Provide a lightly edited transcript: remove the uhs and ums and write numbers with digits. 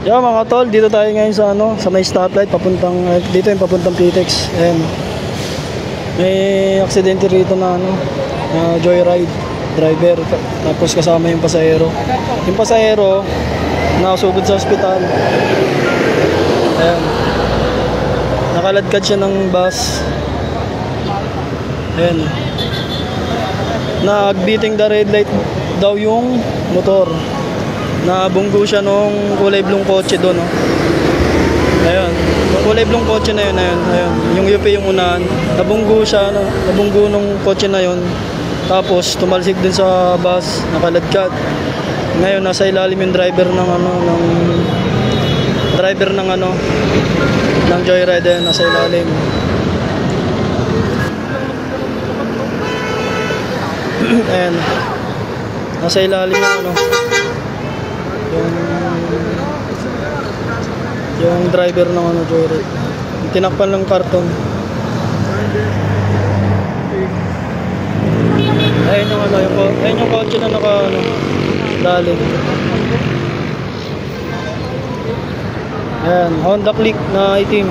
Yo mga tol, dito tayo ngayon sa sa may stoplight papuntang dito yung papuntang Pitex. Ayan. May aksidente rito na joyride driver tapos kasama yung pasahero. Yung pasahero nakasugod sa ospital. Ayan. Nakaladkad siya ng bus. Ayan. Nagbeating the red light daw yung motor. Nabunggo siya nung kulay blong kotse doon, no? Ayun, yung kulay blong kotse na yun, ayun. Yung UP yung unahan. Nabunggo siya, nabunggo nung kotse na yun. Tapos tumalsik din sa bus, nakaladkad. Ngayon nasa ilalim yung driver ng ng joyride, nasa ilalim. Ayan. Nasa ilalim yung yung driver ng joyride. Tinakpan ng karton. Ayun yung ayun yung kotse na dali. Ayan, Honda Click na itim.